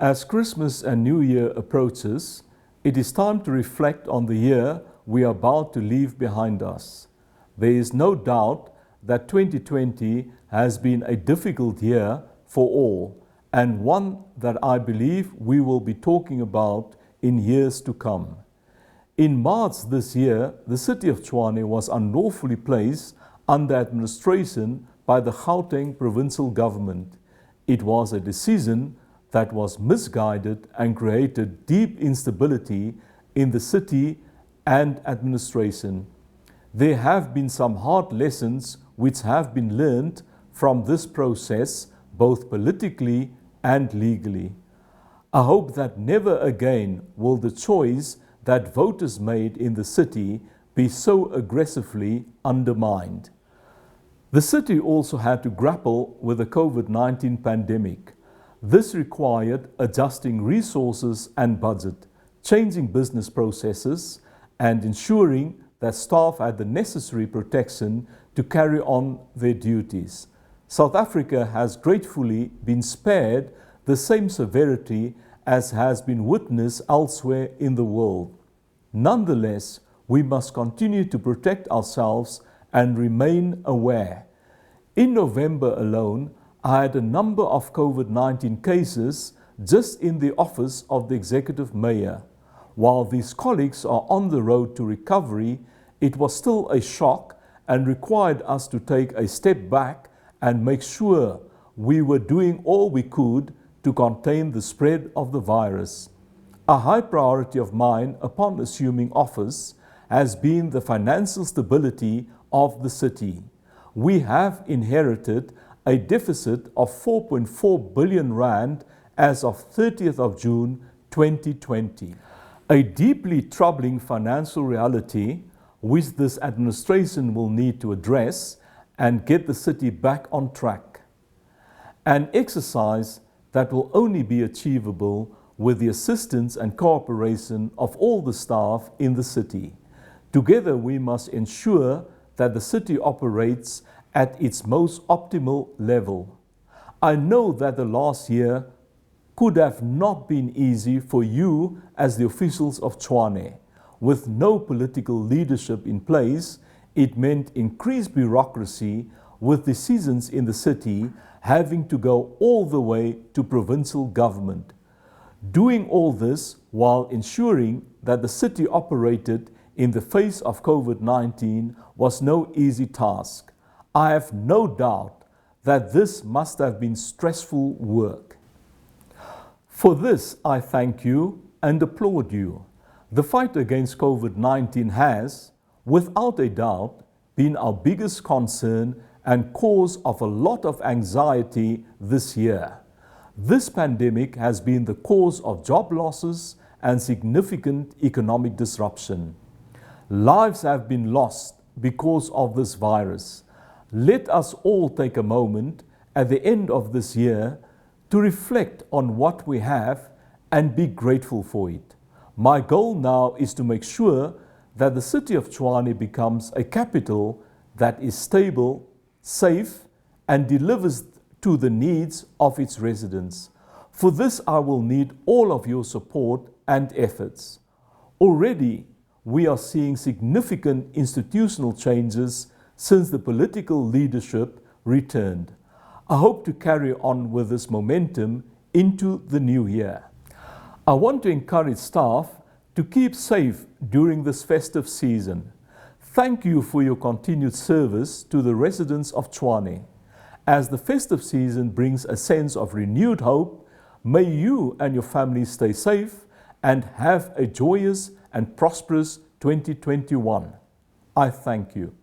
As Christmas and New Year approaches, it is time to reflect on the year we are about to leave behind us. There is no doubt that 2020 has been a difficult year for all, and one that I believe we will be talking about in years to come. In March this year, the city of Tshwane was unlawfully placed under administration by the Gauteng provincial government. It was a decision that was misguided and created deep instability in the city and administration. There have been some hard lessons which have been learned from this process, both politically and legally. I hope that never again will the choice that voters made in the city be so aggressively undermined. The city also had to grapple with the COVID-19 pandemic. This required adjusting resources and budget, changing business processes, and ensuring that staff had the necessary protection to carry on their duties. South Africa has gratefully been spared the same severity as has been witnessed elsewhere in the world. Nonetheless, we must continue to protect ourselves and remain aware. In November alone, I had a number of COVID-19 cases just in the office of the executive mayor. While these colleagues are on the road to recovery, it was still a shock and required us to take a step back and make sure we were doing all we could to contain the spread of the virus. A high priority of mine upon assuming office has been the financial stability of the city. We have inherited a deficit of 4.4 billion rand as of 30th of June 2020. A deeply troubling financial reality which this administration will need to address and get the city back on track. An exercise that will only be achievable with the assistance and cooperation of all the staff in the city. Together we must ensure that the city operates at its most optimal level. I know that the last year could have not been easy for you as the officials of Tshwane. With no political leadership in place, it meant increased bureaucracy, with decisions in the city having to go all the way to provincial government. Doing all this while ensuring that the city operated in the face of COVID-19 was no easy task. I have no doubt that this must have been stressful work. For this, I thank you and applaud you. The fight against COVID-19 has, without a doubt, been our biggest concern and cause of a lot of anxiety this year. This pandemic has been the cause of job losses and significant economic disruption. Lives have been lost because of this virus. Let us all take a moment at the end of this year to reflect on what we have and be grateful for it. My goal now is to make sure that the city of Tshwane becomes a capital that is stable, safe, and delivers to the needs of its residents. For this, I will need all of your support and efforts. Already, we are seeing significant institutional changes since the political leadership returned. I hope to carry on with this momentum into the new year. I want to encourage staff to keep safe during this festive season. Thank you for your continued service to the residents of Tshwane. As the festive season brings a sense of renewed hope, may you and your family stay safe and have a joyous and prosperous 2021. I thank you.